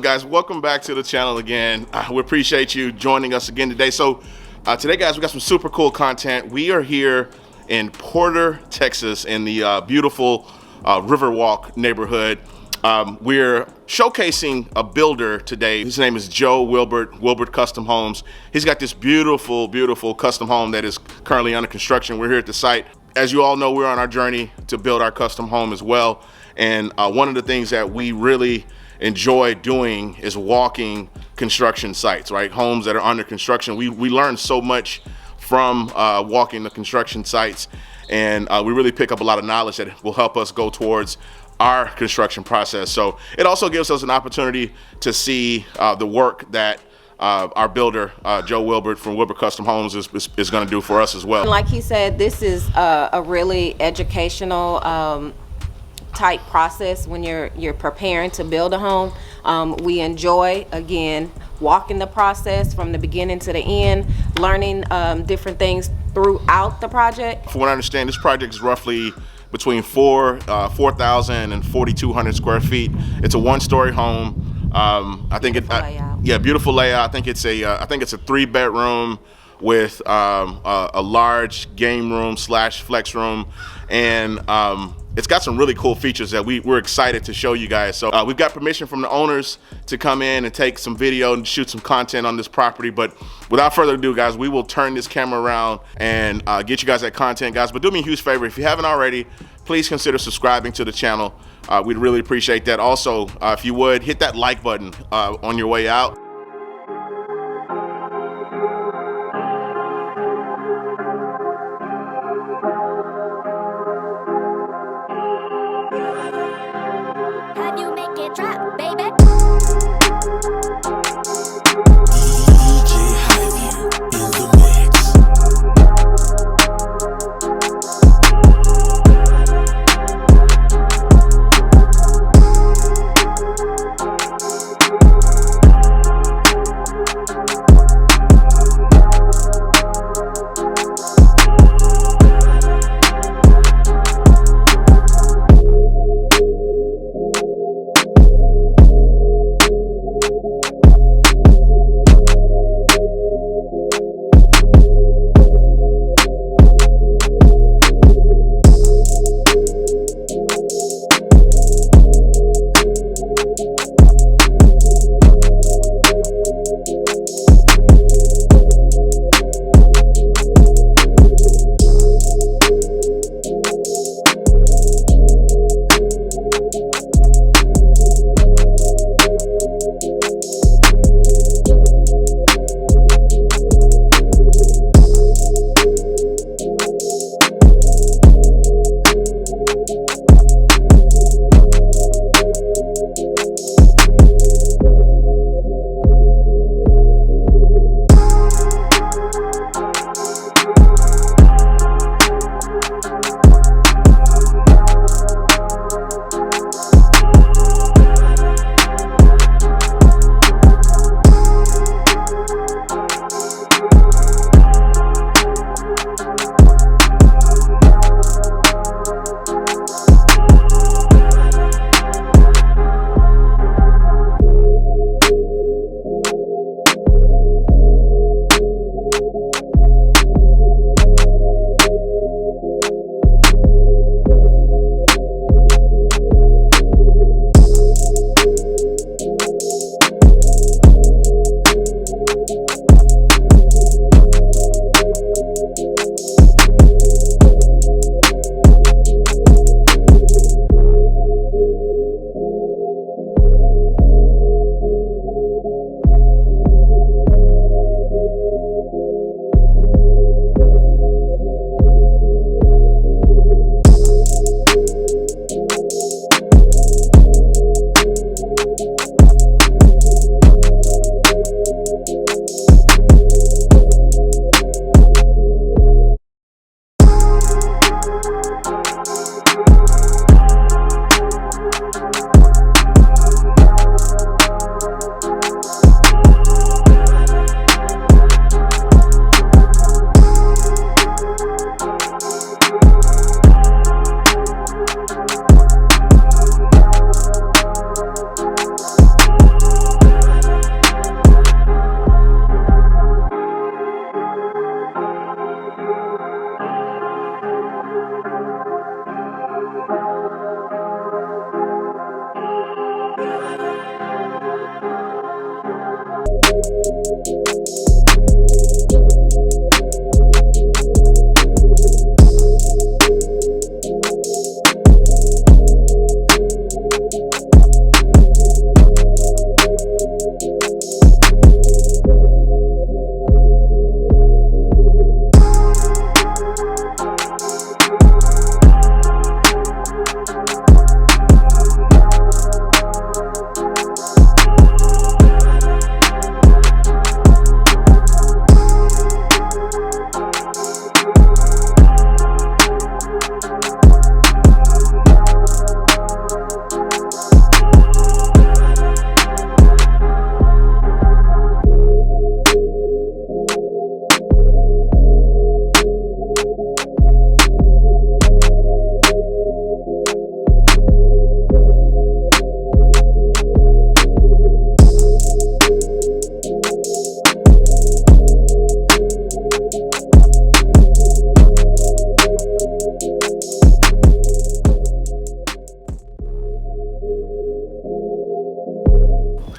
guys? Welcome back to the channel again. We appreciate you joining us again today. So today, guys, we got some super cool content. We are here in Porter, Texas, in the beautiful Riverwalk neighborhood. We're showcasing a builder today. His name is Joe Wilbert, Wilbert Custom Homes. He's got this beautiful, beautiful custom home that is currently under construction. We're here at the site. As you all know, we're on our journey to build our custom home as well. And one of the things that we really enjoy doing is walking construction sites, right? Homes that are under construction. We learn so much from walking the construction sites, and we really pick up a lot of knowledge that will help us go towards our construction process. So it also gives us an opportunity to see the work that our builder, Joe Wilbert from Wilbert Custom Homes is going to do for us as well. Like he said, this is a really educational type process when you're preparing to build a home. We enjoy, again, walking the process from the beginning to the end, learning different things throughout the project. From what I understand, this project is roughly between 4,000 and 4,200 square feet. It's a one-story home. I think beautiful layout. I think it's a 3-bedroom with a large game room / flex room, and it's got some really cool features that we're excited to show you guys. So we've got permission from the owners to come in and take some video and shoot some content on this property. But without further ado, guys, we will turn this camera around and get you guys that content, guys. But do me a huge favor, if you haven't already, please consider subscribing to the channel. We'd really appreciate that. Also, if you would, hit that like button on your way out.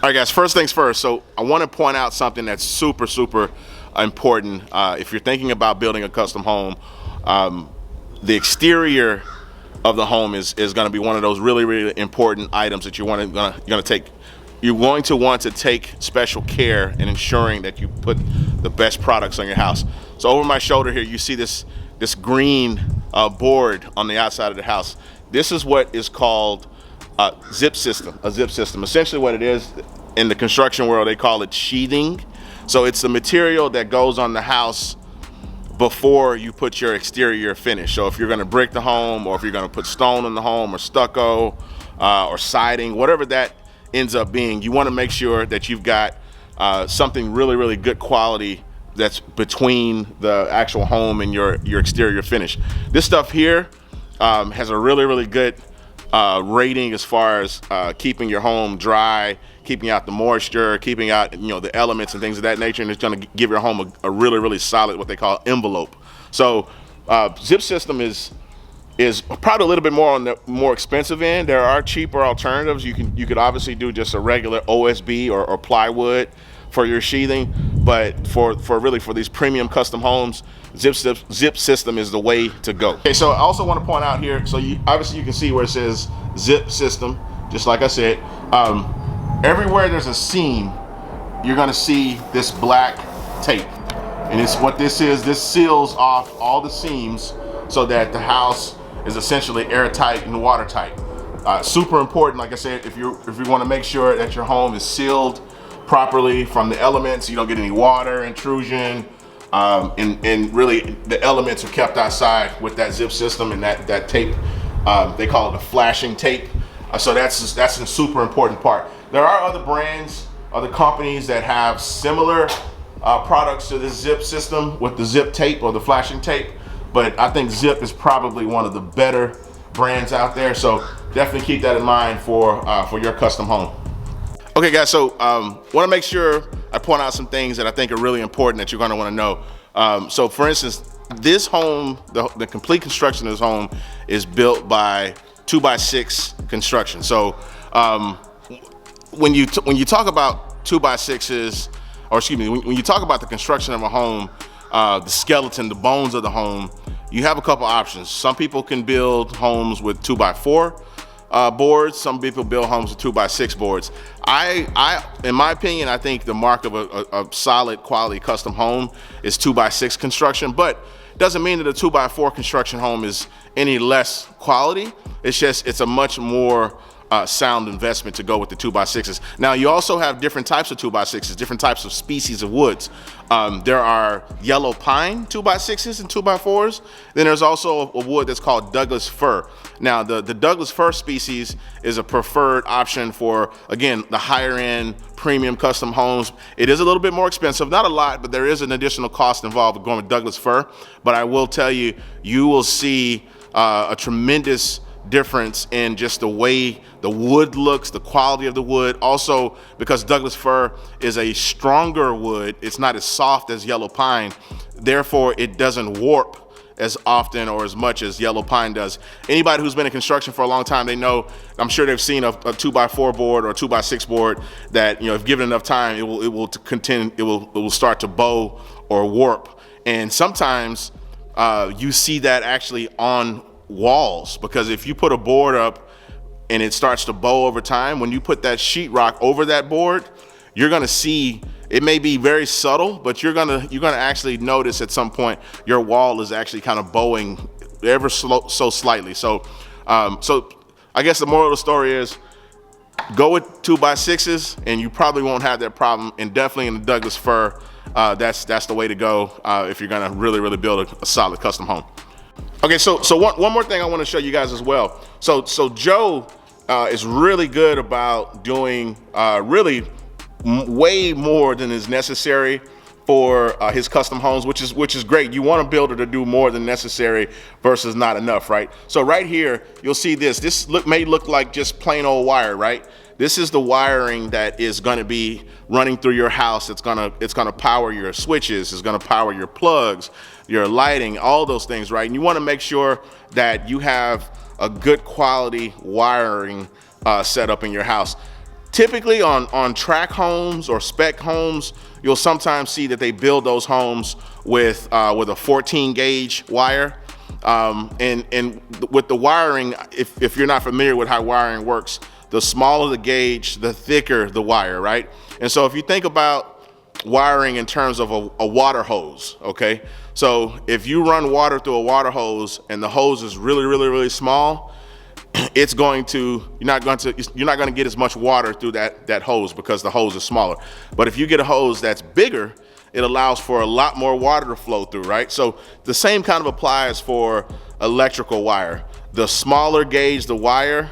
All right, guys, first things first. So I want to point out something that's super, super important. If you're thinking about building a custom home, the exterior of the home is going to be one of those really, really important items that you're going to want to take special care in ensuring that you put the best products on your house. So over my shoulder here, you see this green board on the outside of the house. This is what is called a zip system. Essentially what it is, in the construction world, they call it sheathing. So it's the material that goes on the house before you put your exterior finish. So if you're gonna brick the home, or if you're gonna put stone on the home, or stucco, or siding, whatever that ends up being, you wanna make sure that you've got something really, really good quality that's between the actual home and your exterior finish. This stuff here has a really, really good rating as far as keeping your home dry, keeping out the moisture, keeping out the elements and things of that nature, and it's going to give your home a really, really solid, what they call, envelope. So zip system is probably a little bit more on the more expensive end. There are cheaper alternatives. You could obviously do just a regular OSB or plywood for your sheathing, but for these premium custom homes, zip system is the way to go. Okay, so I also want to point out here, so obviously you can see where it says zip system, just like I said. Everywhere there's a seam, you're gonna see this black tape. And it's what this is. This seals off all the seams so that the house is essentially airtight and watertight. Super important, like I said, if you want to make sure that your home is sealed properly from the elements, you don't get any water intrusion, and really the elements are kept outside with that zip system and that tape. They call it a flashing tape. So that's a super important part. There are other brands, other companies that have similar products to this zip system with the zip tape or the flashing tape, but I think Zip is probably one of the better brands out there. So definitely keep that in mind for your custom home. Okay, guys, so want to make sure I point out some things that I think are really important that you're going to want to know. So for instance, this home, the complete construction of this home is built by 2x6 construction. So when you talk about 2x6s, or excuse me, when you talk about the construction of a home, the skeleton, the bones of the home, you have a couple options. Some people can build homes with 2x4 boards. Some people build homes with 2x6 boards. In my opinion, I think the mark of a solid quality custom home is 2x6 construction, but doesn't mean that a 2x4 construction home is any less quality. It's a much more sound investment to go with the 2x6s. Now you also have different types of 2x6s, different types of species of woods. There are yellow pine 2x6s and 2x4s. Then there's also a wood that's called Douglas fir. Now the Douglas fir species is a preferred option for, again, the higher end premium custom homes. It is a little bit more expensive, not a lot, but there is an additional cost involved with going with Douglas fir. But I will tell you, you will see a tremendous difference in just the way the wood looks, the quality of the wood. Also, because Douglas fir is a stronger wood, it's not as soft as yellow pine, therefore it doesn't warp as often or as much as yellow pine does. Anybody who's been in construction for a long time, they know, I'm sure they've seen a 2x4 board or a 2x6 board that, if given enough time, it will start to bow or warp. And sometimes you see that actually on walls, because if you put a board up and it starts to bow over time, when you put that sheetrock over that board, you're gonna see, it may be very subtle, but you're gonna actually notice at some point your wall is actually kind of bowing ever so slightly. So I guess the moral of the story is, go with 2x6s and you probably won't have that problem. And definitely in the Douglas fir, that's the way to go if you're gonna really build a solid custom home. Okay, so one more thing I want to show you guys as well. So Joe is really good about doing really way more than is necessary for his custom homes, which is great. You want a builder to do more than necessary versus not enough, right? So right here, you'll see this may look like just plain old wire, right? This is the wiring that is going to be running through your house. It's going to power your switches. It's going to power your plugs, your lighting, all those things, right? And you want to make sure that you have a good quality wiring set up in your house. Typically on track homes or spec homes, you'll sometimes see that they build those homes with a 14 gauge wire. And with the wiring, if you're not familiar with how wiring works, the smaller the gauge, the thicker the wire, right? And so if you think about wiring in terms of a water hose, okay? So if you run water through a water hose and the hose is really small, you're not going to get as much water through that hose because the hose is smaller. But if you get a hose that's bigger, it allows for a lot more water to flow through, right? So the same kind of applies for electrical wire. The smaller gauge the wire,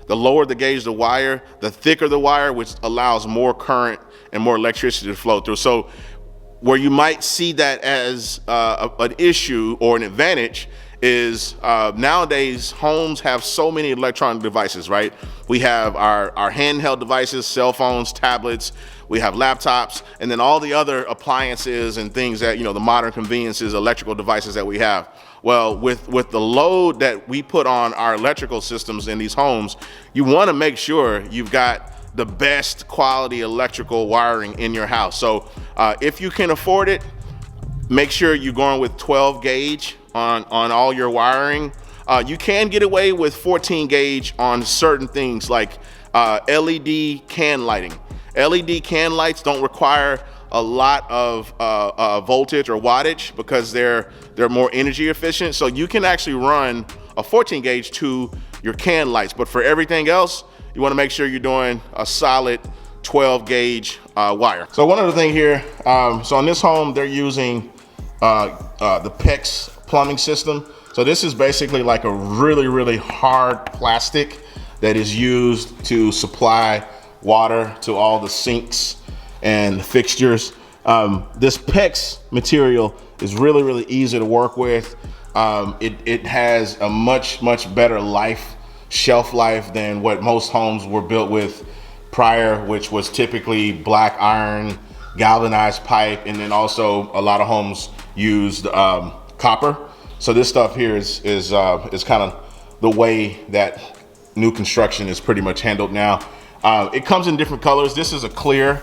the lower the gauge the wire, the thicker the wire, which allows more current and more electricity to flow through. So where you might see that as an issue or an advantage is nowadays homes have so many electronic devices, right? We have our handheld devices, cell phones, tablets, we have laptops, and then all the other appliances and things that, the modern conveniences, electrical devices that we have. Well, with the load that we put on our electrical systems in these homes, you want to make sure you've got the best quality electrical wiring in your house. So if you can afford it, make sure you're going with 12 gauge on all your wiring. You can get away with 14 gauge on certain things like LED can lighting. LED can lights don't require a lot of voltage or wattage because they're more energy efficient. So you can actually run a 14 gauge to your can lights. But for everything else, you want to make sure you're doing a solid 12 gauge wire. So one other thing here, so on this home, they're using the PEX plumbing system. So this is basically like a really hard plastic that is used to supply water to all the sinks and fixtures. This PEX material is really easy to work with. It has a much better shelf life than what most homes were built with prior, which was typically black iron, galvanized pipe, and then also a lot of homes used copper. So this stuff here is kind of the way that new construction is pretty much handled now. It comes in different colors. This is a clear,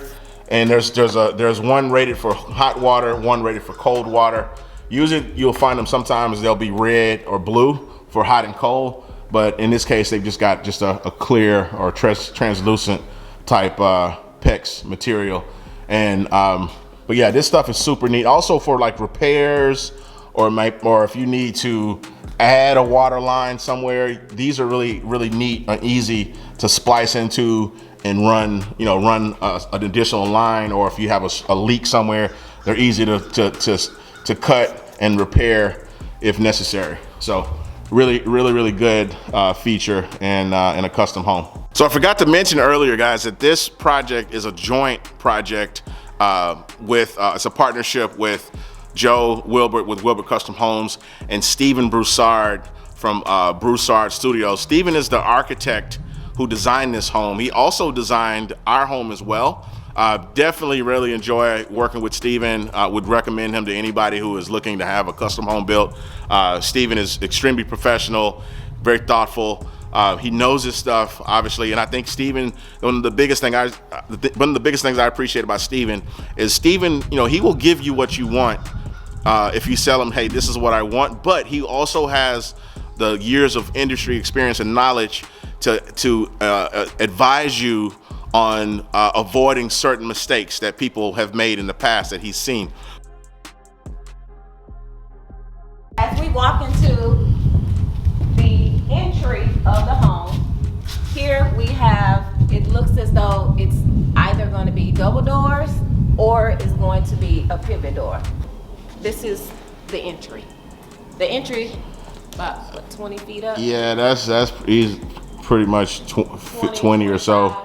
and there's one rated for hot water, one rated for cold water. Usually you'll find them sometimes they'll be red or blue for hot and cold, but in this case they've just got a clear or translucent type PEX material. And but yeah, this stuff is super neat. Also for like repairs or if you need to add a water line somewhere, these are really neat and easy to splice into and run an additional line, or if you have a leak somewhere, they're easy to cut and repair if necessary. So really good feature in a custom home. So I forgot to mention earlier, guys, that this project is a joint project it's a partnership with Joe Wilbert with Wilbert Custom Homes and Stephen Broussard from Broussard Studios. Stephen is the architect who designed this home. He also designed our home as well. Definitely really enjoy working with Steven. Would recommend him to anybody who is looking to have a custom home built. Steven is extremely professional, very thoughtful. He knows his stuff, obviously, and I think Steven, one of the biggest things I appreciate about Steven is Steven, he will give you what you want if you sell him, hey, this is what I want, but he also has the years of industry experience and knowledge to advise you on avoiding certain mistakes that people have made in the past that he's seen. As we walk into the entry of the home, here we have, it looks as though it's either going to be double doors or it's going to be a pivot door. This is the entry. The entry, about what, 20 feet up? Yeah, he's pretty much 20 or so.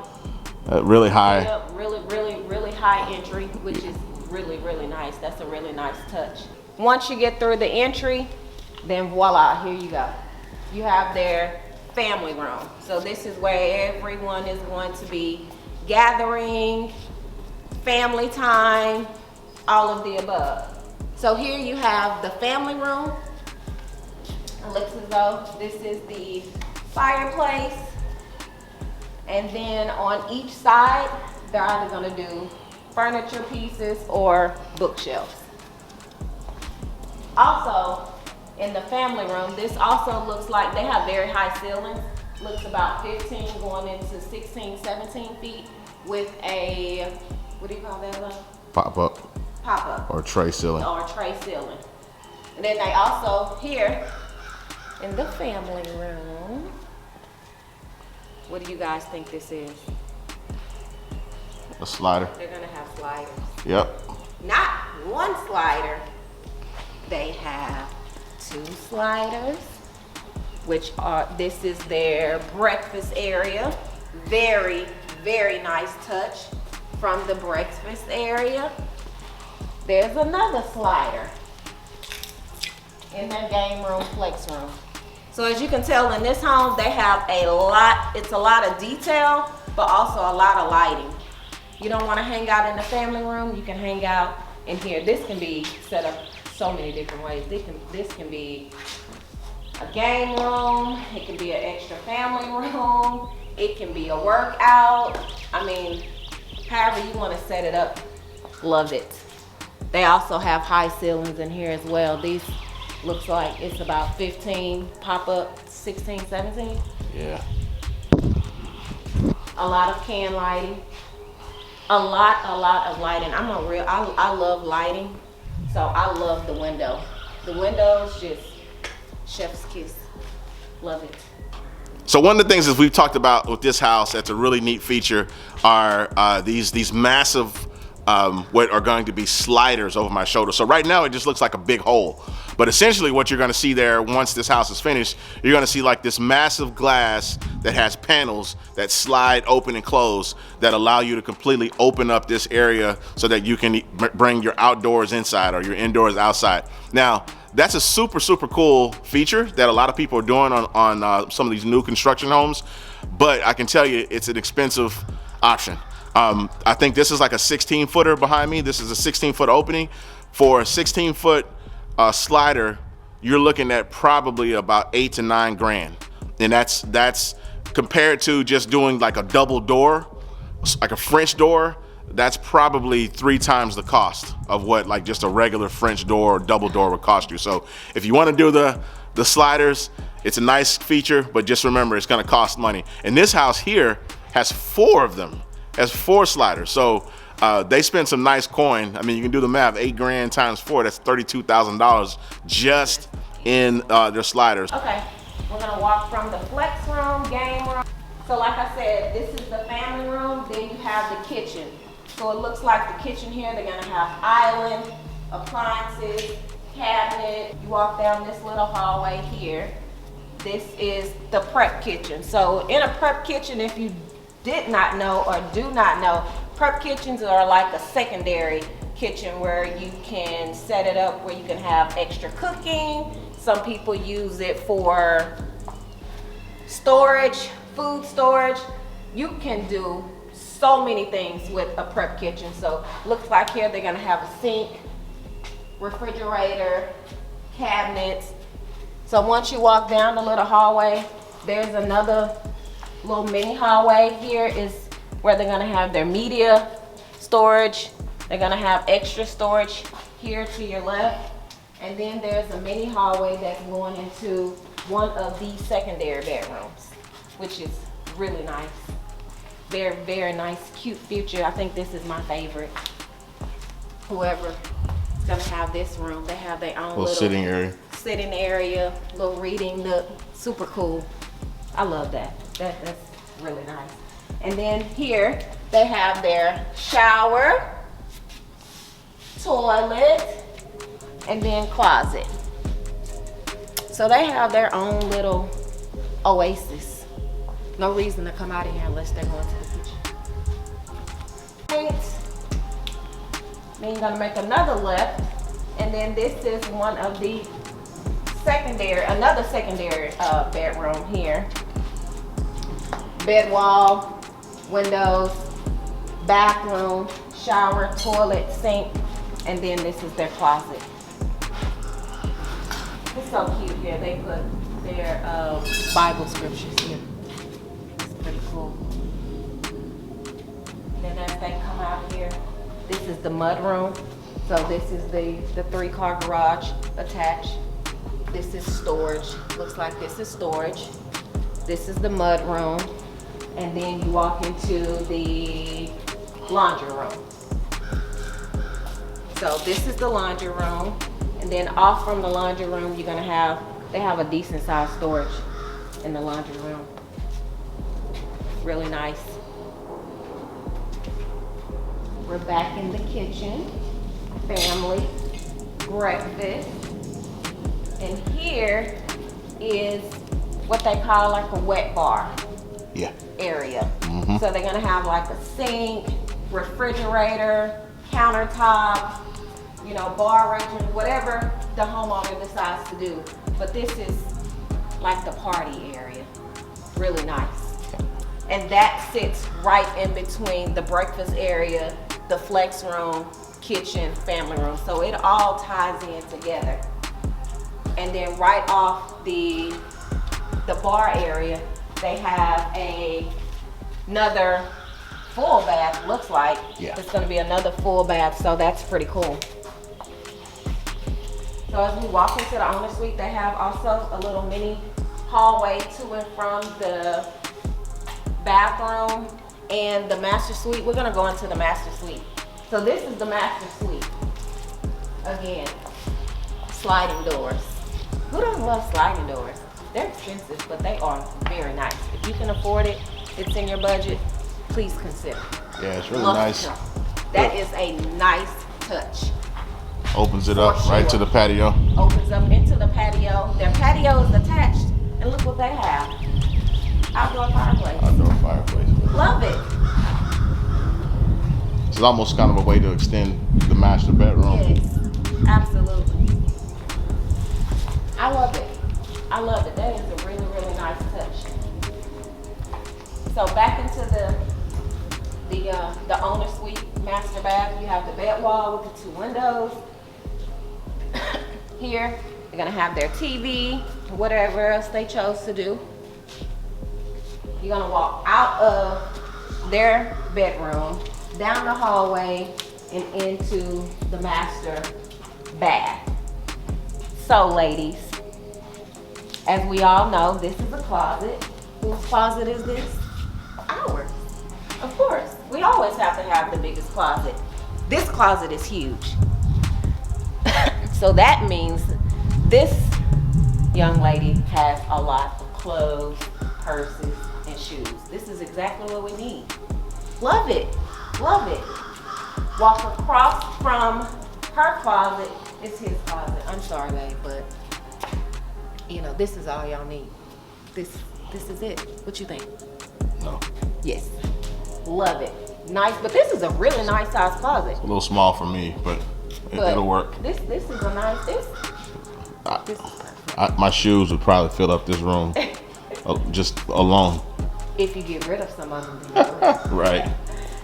Really high. Up, really high entry, which is really nice. That's a really nice touch. Once you get through the entry, then voila, here you go. You have their family room. So this is where everyone is going to be gathering, family time, all of the above. So here you have the family room. It looks as though this is the fireplace. And then on each side, they're either gonna do furniture pieces or bookshelves. Also, in the family room, this also looks like they have very high ceilings. Looks about 15 going into 16, 17 feet with a, what do you call that one? Pop-up. Pop-up. Or tray ceiling. Or tray ceiling. And then they also, here in the family room, what do you guys think this is? A slider. They're gonna have sliders. Yep. Not one slider. They have 2 sliders, which are, this is their breakfast area. Very nice touch from the breakfast area. There's another slider in their game room, flex room. So as you can tell in this home, they have it's a lot of detail, but also a lot of lighting. You don't want to hang out in the family room, you can hang out in here. This can be set up so many different ways. This can be a game room, it can be an extra family room, it can be a workout. I mean, however you want to set it up, love it. They also have high ceilings in here as well. These looks like it's about 15 pop-up, 16, 17. Yeah. A lot of can lighting. A lot of lighting. I love lighting, so I love the window. The windows, just chef's kiss. Love it. So one of the things that we've talked about with this house that's a really neat feature are these massive what are going to be sliders over my shoulder. So right now it just looks like a big hole. But essentially what you're gonna see there once this house is finished, you're gonna see like this massive glass that has panels that slide open and close that allow you to completely open up this area so that you can bring your outdoors inside or your indoors outside. Now, that's a super cool feature that a lot of people are doing on some of these new construction homes, but I can tell you it's an expensive option. I think this is like a 16-footer behind me. This is a 16-foot opening. For a 16-foot slider, you're looking at probably about $8 to $9 grand. And that's compared to just doing like a double door, like a French door, that's probably 3 times the cost of what like just a regular French door or double door would cost you. So if you want to do the sliders, it's a nice feature, but just remember it's going to cost money. And this house here has 4 of them. Has 4 sliders. So they spent some nice coin. I mean, you can do the math. 8 grand times 4, that's $32,000 just in their sliders. Okay, we're gonna walk from the flex room, game room. So like I said, this is the family room, then you have the kitchen. So it looks like the kitchen here, they're gonna have island, appliances, cabinet. You walk down this little hallway here. This is the prep kitchen. So in a prep kitchen, if you did not know or do not know, prep kitchens are like a secondary kitchen where you can set it up where you can have extra cooking. Some people use it for storage, food storage. You can do so many things with a prep kitchen. So looks like here they're gonna have a sink, refrigerator, cabinets. So once you walk down the little hallway, there's another little mini hallway. Here is where they're gonna have their media storage. They're gonna have extra storage here to your left. And then there's a mini hallway that's going into one of the secondary bedrooms, which is really nice. Very, very nice, cute future. I think this is my favorite. Whoever is gonna have this room, they have their own little sitting area, little reading nook. Super cool. I love that. That's really nice. And then here they have their shower, toilet, and then closet. So they have their own little oasis. No reason to come out of here unless they're going to the kitchen. Then you're gonna make another left, and then this is one of the another secondary bedroom here. Bed wall, windows, bathroom, shower, toilet, sink, and then this is their closet. It's so cute here. They put their Bible scriptures here. It's pretty cool. Then as they come out here, this is the mud room. So this is the 3-car garage attached. This is storage. Looks like this is storage. This is the mud room. And then you walk into the laundry room. So this is the laundry room. And then off from the laundry room, they have a decent sized storage in the laundry room. Really nice. We're back in the kitchen. Family breakfast. And here is what they call like a wet bar area. So they're gonna have like a sink, refrigerator, countertop, bar arrangement, whatever the homeowner decides to do. But this is like the party area. Really nice. And that sits right in between the breakfast area, the flex room, kitchen, family room. So it all ties in together. And then right off the bar area, they have another full bath, looks like. It's gonna be another full bath, so that's pretty cool. So as we walk into the owner suite, they have also a little mini hallway to and from the bathroom and the master suite. We're gonna go into the master suite. So this is the master suite. Again, sliding doors. Who doesn't love sliding doors? They're expensive, but they are very nice. If you can afford it, it's in your budget, please consider. Yeah, it's really nice. That is a nice touch. Opens it up right to the patio. Opens up into the patio. Their patio is attached, and look what they have. Outdoor fireplace. Outdoor fireplace. Love it. It's almost kind of a way to extend the master bedroom. Yes, absolutely. I love it. I love it. That is a really, really nice touch. So back into the owner suite master bath, you have the bed wall with the 2 windows. Here, they're gonna have their TV, whatever else they chose to do. You're gonna walk out of their bedroom, down the hallway, and into the master bath. So ladies, as we all know, this is a closet. Whose closet is this? Ours. Of course, we always have to have the biggest closet. This closet is huge. So that means this young lady has a lot of clothes, purses, and shoes. This is exactly what we need. Love it, love it. Walk across from her closet is his closet. I'm sorry, babe, but this is all y'all need. This is it. What you think? No. Yes. Love it. Nice, but this is a really nice size closet. It's a little small for me, but it'll work. This is a nice, this is perfect. My shoes would probably fill up this room just alone. If you get rid of some of them. Then Right.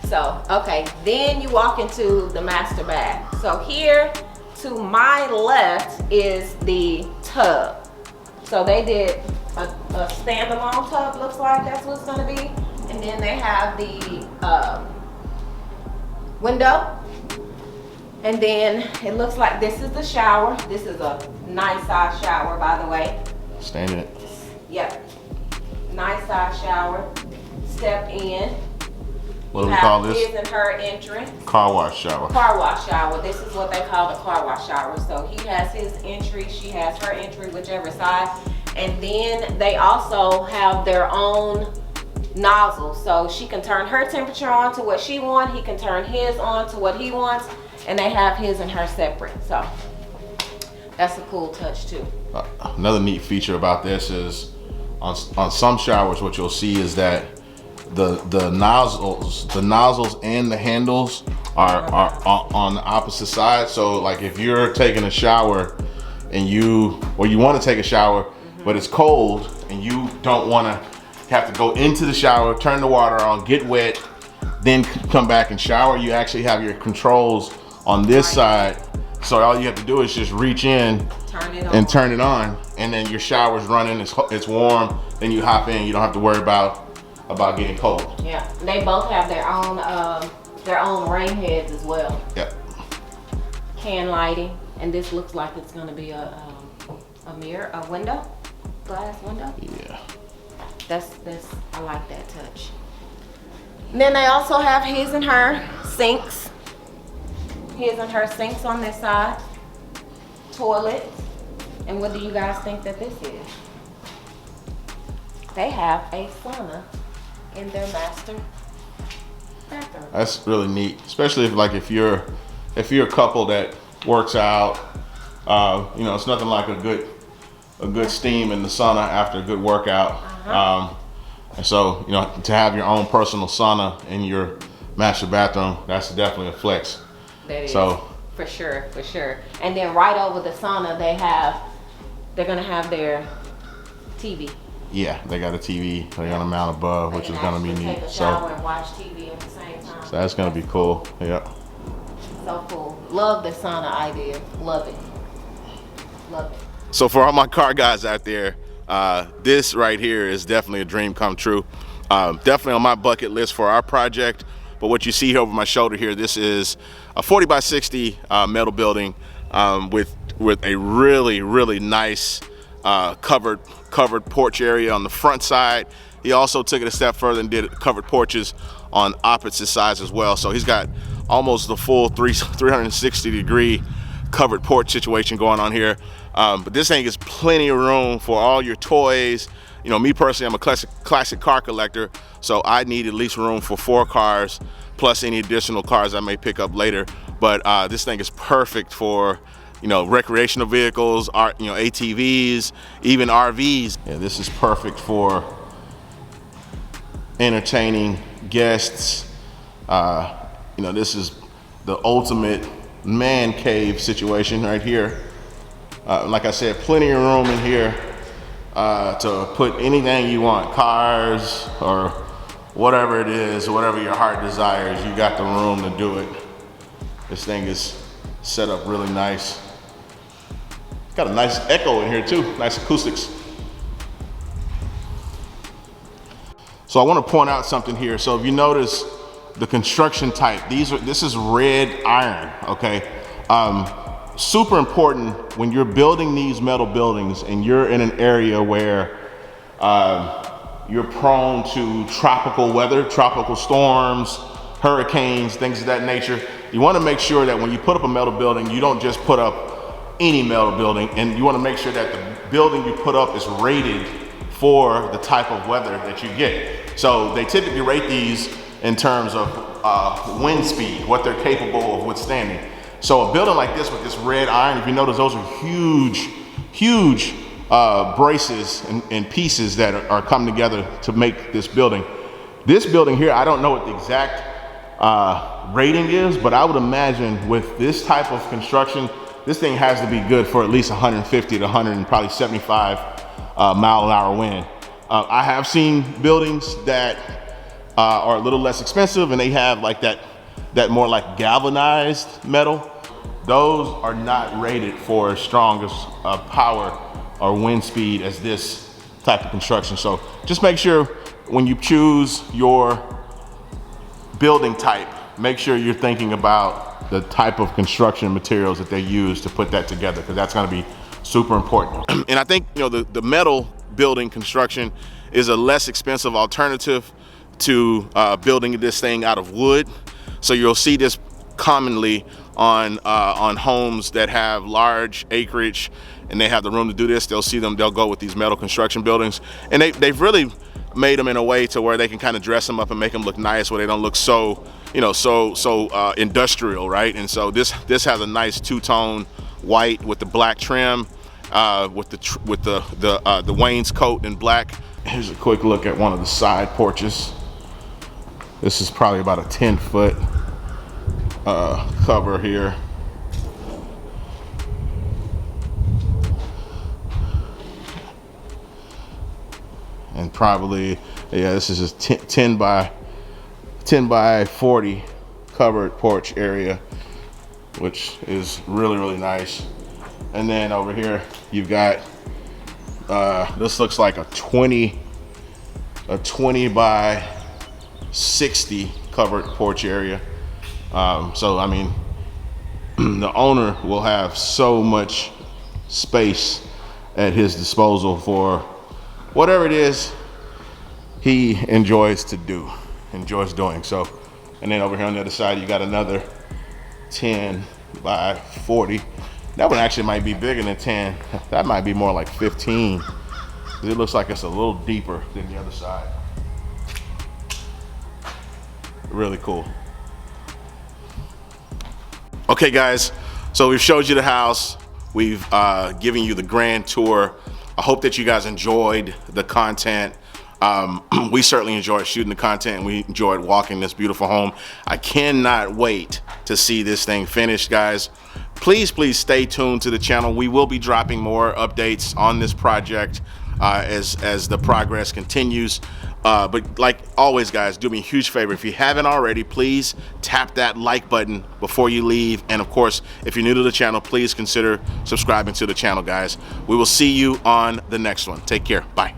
So, okay, then you walk into the master bath. So here to my left is the tub. So they did a standalone tub, looks like that's what it's gonna be. And then they have the window. And then it looks like this is the shower. This is a nice size shower, by the way. Stand in it. Yep. Nice size shower. Step in. What do we call this? His and her entrance. Car wash shower. Car wash shower. This is what they call the car wash shower. So he has his entry, she has her entry, whichever side. And then they also have their own nozzle. So she can turn her temperature on to what she wants. He can turn his on to what he wants. And they have his and her separate. So that's a cool touch too. Another neat feature about this is on some showers, what you'll see is that the nozzles and the handles are on the opposite side. So like if you're taking a shower and you want to take a shower, but it's cold and you don't want to have to go into the shower, turn the water on, get wet, then come back and shower, you actually have your controls on this side. So all you have to do is just reach in and turn it on, and then your shower's running, it's warm, then you hop in, you don't have to worry about getting cold. Yeah, they both have their own rain heads as well. Yep. Can lighting, and this looks like it's gonna be a mirror, a window, glass window. Yeah. That's I like that touch. And then they also have his and her sinks. His and her sinks on this side. Toilet. And what do you guys think that this is? They have a sauna in their master bathroom. That's really neat, especially if you're a couple that works out. You know, it's nothing like a good steam in the sauna after a good workout. And so, you know, to have your own personal sauna in your master bathroom, that's definitely a flex. That is, so for sure. And then right over the sauna, they're gonna have their TV. Yeah, they got a TV. They're gonna mount above, which is gonna be neat. Take a shower and watch TV at the same time. So that's gonna be cool. Yeah. So cool. Love the sauna idea. Love it. So for all my car guys out there, this right here is definitely a dream come true. Definitely on my bucket list for our project. But what you see here over my shoulder here, this is a 40 by 60 metal building with a really nice covered porch area on the front side. He also took it a step further and did covered porches on opposite sides as well. So he's got almost the full 360 degree covered porch situation going on here. But this thing is plenty of room for all your toys. You know, me personally, I'm a classic car collector, so I need at least room for 4 cars, plus any additional cars I may pick up later. But this thing is perfect for, you know, recreational vehicles, you know, ATVs, even RVs. Yeah, this is perfect for entertaining guests. You know, this is the ultimate man cave situation right here. Like I said, plenty of room in here to put anything you want, cars or whatever it is, whatever your heart desires, you got the room to do it. This thing is set up really nice. Got a nice echo in here too, nice acoustics. So I want to point out something here. So if you notice the construction type, this is red iron, okay? Super important when you're building these metal buildings and you're in an area where you're prone to tropical weather, tropical storms, hurricanes, things of that nature. You want to make sure that when you put up a metal building, you don't just put up any metal building, and you want to make sure that the building you put up is rated for the type of weather that you get. So they typically rate these in terms of wind speed, what they're capable of withstanding. So a building like this with this red iron, if you notice, those are huge braces and pieces that are coming together to make this building. This building here, I don't know what the exact rating is, but I would imagine with this type of construction, this thing has to be good for at least 150 to 175 mile an hour wind. I have seen buildings that are a little less expensive, and they have like that more like galvanized metal. Those are not rated for as strong as power or wind speed as this type of construction. So just make sure when you choose your building type, make sure you're thinking about the type of construction materials that they use to put that together, because that's going to be super important. And I think, you know, the metal building construction is a less expensive alternative to building this thing out of wood. So you'll see this commonly on homes that have large acreage and they have the room to do this. They'll go with these metal construction buildings, and they've really made them in a way to where they can kind of dress them up and make them look nice, where they don't look so, you know, so industrial, right? And so this has a nice two-tone white with the black trim, with the wainscot in black. Here's a quick look at one of the side porches. This is probably about a 10-foot cover here. And probably, yeah, this is just 10 by 40 covered porch area, which is really, really nice. And then over here, you've got, this looks like a 20 by 60 covered porch area. So, I mean, the owner will have so much space at his disposal for whatever it is he enjoys doing. So, and then over here on the other side, you got another 10 by 40. That one actually might be bigger than 10. That might be more like 15. It looks like it's a little deeper than the other side. Really cool. Okay, guys, so we've showed you the house. We've given you the grand tour. I hope that you guys enjoyed the content. We certainly enjoyed shooting the content, and we enjoyed walking this beautiful home. I cannot wait to see this thing finished, guys. Please stay tuned to the channel. We will be dropping more updates on this project as the progress continues. But like always, guys, do me a huge favor. If you haven't already, please tap that like button before you leave. And of course, if you're new to the channel, please consider subscribing to the channel, guys. We will see you on the next one. Take care. Bye.